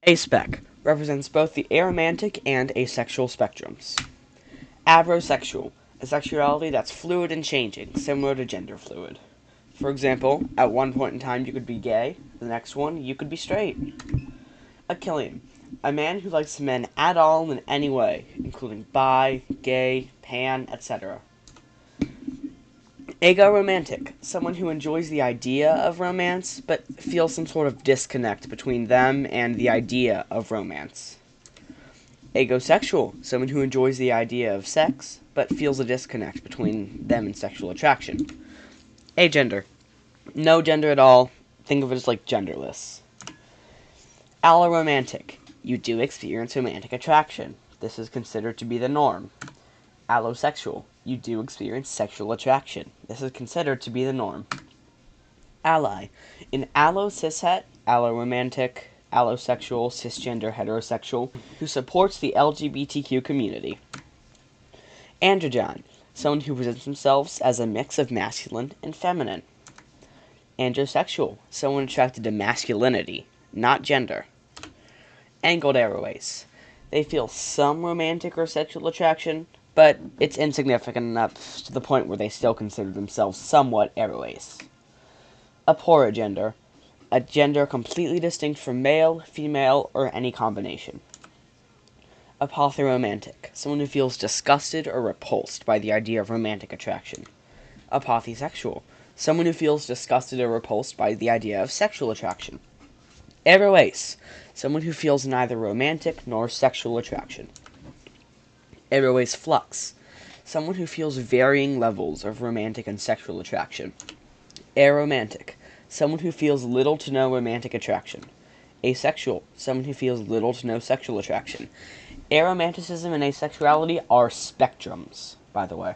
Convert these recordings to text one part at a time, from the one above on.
Aspec represents both the aromantic and asexual spectrums. Abrosexual, a sexuality that's fluid and changing, similar to gender fluid. For example, at one point in time you could be gay, the next one you could be straight. Achillean, a man who likes men at all in any way, including bi, gay, pan, etc. Agoromantic, someone who enjoys the idea of romance, but feels some sort of disconnect between them and the idea of romance. Agosexual, someone who enjoys the idea of sex, but feels a disconnect between them and sexual attraction. Agender, no gender at all, think of it as like genderless. Alloromantic, you do experience romantic attraction. This is considered to be the norm. Allosexual, you do experience sexual attraction. This is considered to be the norm. Ally, an allo-cishet, alloromantic, allosexual, cisgender, heterosexual, who supports the LGBTQ community. Androgyne, someone who presents themselves as a mix of masculine and feminine. Androsexual, someone attracted to masculinity, not gender. Angled aroace, they feel some romantic or sexual attraction, but it's insignificant enough to the point where they still consider themselves somewhat aroace. Aporogender, a gender completely distinct from male, female, or any combination. Apotheromantic, someone who feels disgusted or repulsed by the idea of romantic attraction. Apothesexual, someone who feels disgusted or repulsed by the idea of sexual attraction. Aroace, someone who feels neither romantic nor sexual attraction. Aroace flux, someone who feels varying levels of romantic and sexual attraction. Aromantic, someone who feels little to no romantic attraction. Asexual, someone who feels little to no sexual attraction. Aromanticism and asexuality are spectrums, by the way.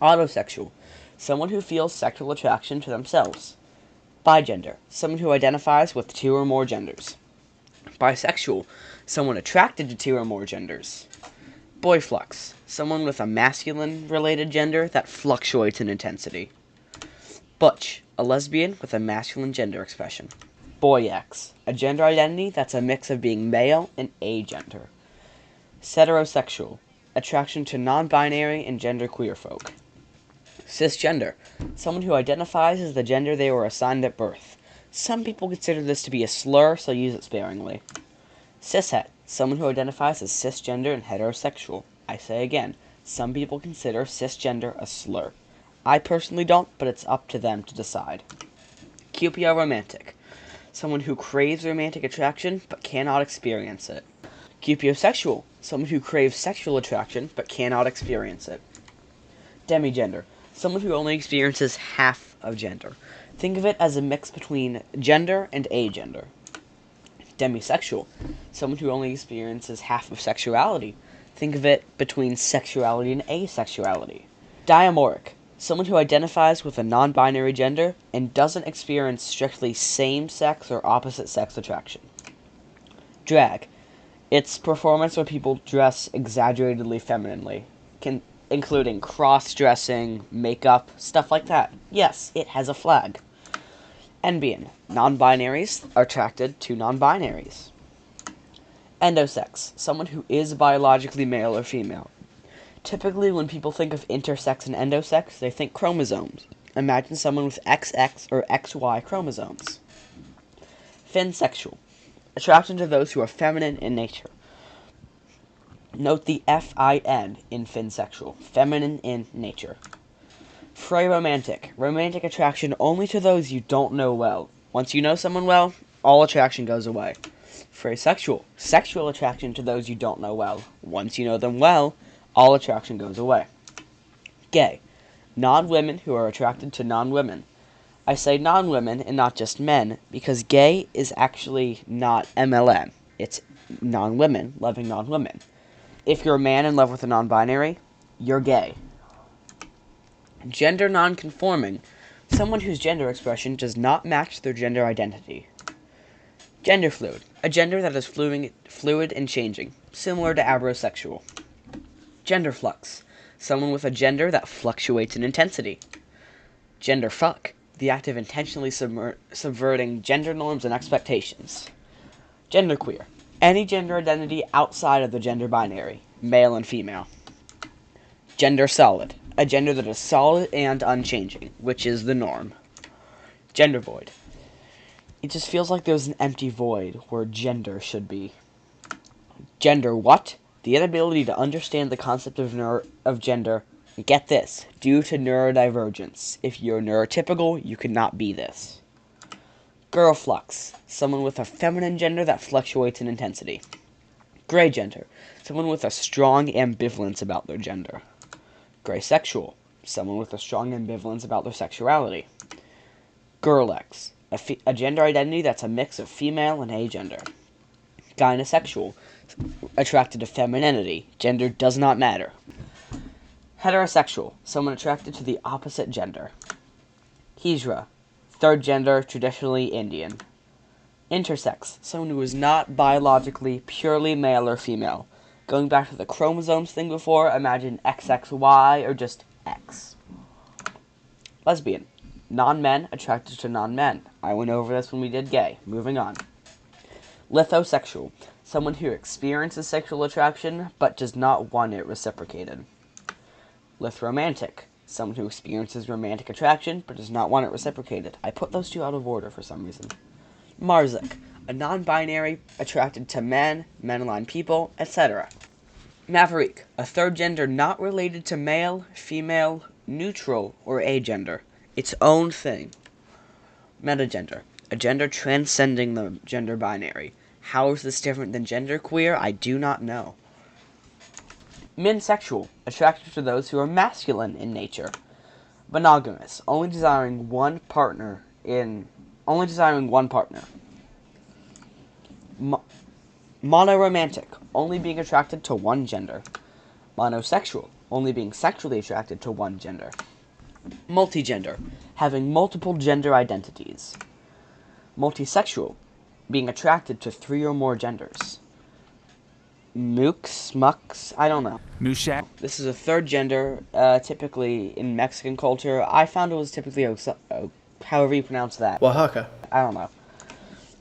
Autosexual, someone who feels sexual attraction to themselves. Bigender, someone who identifies with two or more genders. Bisexual, someone attracted to two or more genders. Boyflux, someone with a masculine-related gender that fluctuates in intensity. Butch, a lesbian with a masculine gender expression. Boyex, a gender identity that's a mix of being male and agender. Heterosexual, attraction to non-binary and genderqueer folk. Cisgender, someone who identifies as the gender they were assigned at birth. Some people consider this to be a slur, so use it sparingly. Cishet, someone who identifies as cisgender and heterosexual. I say again, some people consider cisgender a slur. I personally don't, but it's up to them to decide. Cupio-romantic, someone who craves romantic attraction but cannot experience it. Cupiosexual, someone who craves sexual attraction but cannot experience it. Demigender, someone who only experiences half of gender. Think of it as a mix between gender and agender. Demisexual, someone who only experiences half of sexuality. Think of it between sexuality and asexuality. Diamoric, someone who identifies with a non-binary gender and doesn't experience strictly same-sex or opposite-sex attraction. Drag, it's performance where people dress exaggeratedly femininely, including cross-dressing, makeup, stuff like that. Yes, it has a flag. Enbian, non-binaries are attracted to non-binaries. Endosex, someone who is biologically male or female. Typically, when people think of intersex and endosex, they think chromosomes. Imagine someone with XX or XY chromosomes. Finsexual, attraction to those who are feminine in nature. Note the F-I-N in finsexual, feminine in nature. Phreromantic, romantic attraction only to those you don't know well. Once you know someone well, all attraction goes away. Phrasexual, sexual attraction to those you don't know well. Once you know them well, all attraction goes away. Gay, non-women who are attracted to non-women. I say non-women and not just men, because gay is actually not MLM. It's non-women loving non-women. If you're a man in love with a non-binary, you're gay. Gender non-conforming, someone whose gender expression does not match their gender identity. Gender fluid, a gender that is fluid and changing, similar to abrosexual. Gender flux, someone with a gender that fluctuates in intensity. Gender fuck, the act of intentionally subverting gender norms and expectations. Genderqueer. Any gender identity outside of the gender binary, male and female. Gender solid. A gender that is solid and unchanging, which is the norm. Gender void. It just feels like there's an empty void where gender should be. Gender what? The inability to understand the concept of gender. Get this, due to neurodivergence. If you're neurotypical, you cannot be this. Girl flux. Someone with a feminine gender that fluctuates in intensity. Gray gender. Someone with a strong ambivalence about their gender. Gray sexual. Someone with a strong ambivalence about their sexuality. Girl-X. A gender identity that's a mix of female and agender. Gynosexual. Attracted to femininity. Gender does not matter. Heterosexual. Someone attracted to the opposite gender. Hijra. Third gender, traditionally Indian. Intersex. Someone who is not biologically purely male or female. Going back to the chromosomes thing before, imagine XXY or just X. Lesbian. Non-men attracted to non-men. I went over this when we did gay. Moving on. Lithosexual. Someone who experiences sexual attraction but does not want it reciprocated. Lithromantic. Someone who experiences romantic attraction but does not want it reciprocated. I put those two out of order for some reason. Marzic. A non-binary attracted to men, men-aligned people, etc. Maverick. A third gender not related to male, female, neutral, or agender. Its own thing. Metagender. A gender transcending the gender binary. How is this different than genderqueer? I do not know. Minsexual. Attracted to those who are masculine in nature. Monogamous. Only desiring one partner. Monoromantic. Only being attracted to one gender. Monosexual. Only being sexually attracted to one gender. Multigender. Having multiple gender identities. Multisexual. Being attracted to 3 or more genders. Mux, I don't know. Mushak. This is a third gender, typically in Mexican culture. I found it was typically, however you pronounce that. Oaxaca. I don't know.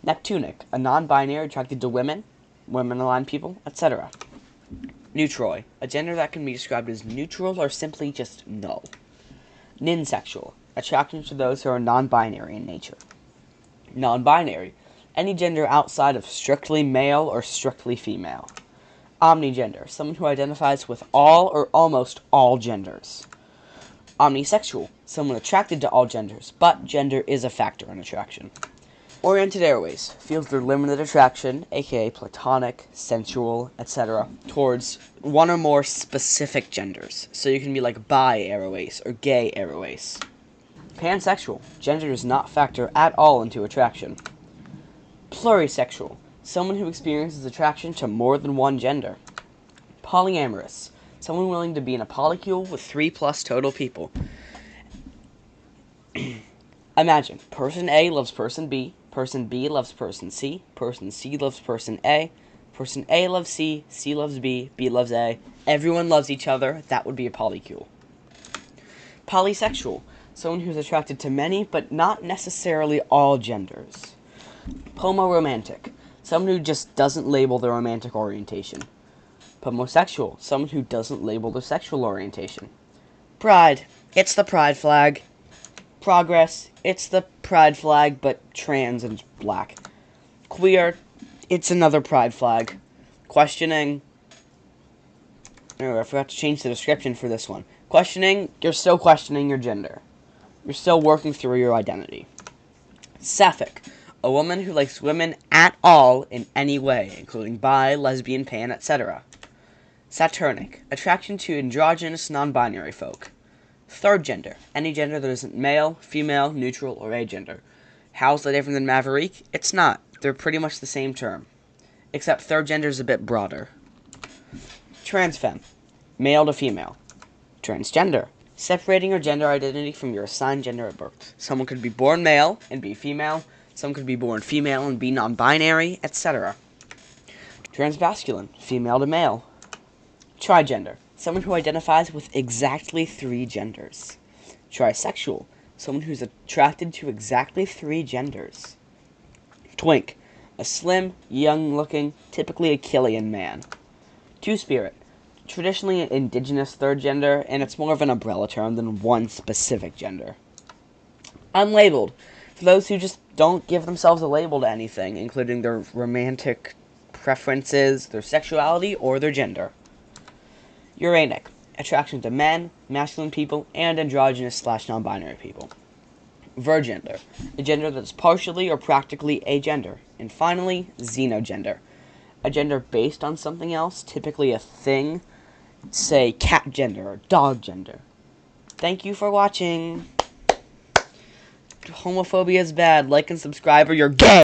Neptunic, a non-binary attracted to women, women-aligned people, etc. Neutroid, a gender that can be described as neutral or simply just null. Ninsexual, attracted to those who are non-binary in nature. Non-binary, any gender outside of strictly male or strictly female. Omnigender, someone who identifies with all or almost all genders. Omnisexual, someone attracted to all genders, but gender is a factor in attraction. Oriented airways, feels their limited attraction, aka platonic, sensual, etc., towards one or more specific genders. So you can be like bi airways or gay airways. Pansexual, gender does not factor at all into attraction. Plurisexual, someone who experiences attraction to more than one gender. Polyamorous, someone willing to be in a polycule with 3+ total people. Imagine, person A loves person B loves person C loves person A loves C loves B loves A. Everyone loves each other. That would be a polycule. Polysexual, someone who's attracted to many, but not necessarily all genders. Pomoromantic, someone who just doesn't label their romantic orientation. Pomosexual, someone who doesn't label their sexual orientation. Pride, it's the pride flag. Progress, it's the pride flag, but trans and black. Queer, it's another pride flag. Questioning, oh, I forgot to change the description for this one. Questioning, you're still questioning your gender. You're still working through your identity. Sapphic, a woman who likes women at all in any way, including bi, lesbian, pan, etc. Saturnic, attraction to androgynous non-binary folk. Third gender, any gender that isn't male, female, neutral, or agender. How's that different than Maverick? It's not. They're pretty much the same term. Except third gender is a bit broader. Transfemme, male to female. Transgender, separating your gender identity from your assigned gender at birth. Someone could be born male and be female. Someone could be born female and be non-binary, etc. Transmasculine, female to male. Trigender, someone who identifies with exactly 3 genders. Trisexual, someone who's attracted to exactly 3 genders. Twink, a slim, young-looking, typically a Killian man. Two-spirit, traditionally an indigenous third gender, and it's more of an umbrella term than one specific gender. Unlabeled, for those who just don't give themselves a label to anything, including their romantic preferences, their sexuality, or their gender. Uranic, attraction to men, masculine people, and androgynous/non-binary people. Virgender, a gender that is partially or practically agender. And finally, xenogender, a gender based on something else, typically a thing, say cat gender or dog gender. Thank you for watching. Homophobia is bad. Like and subscribe or you're gay!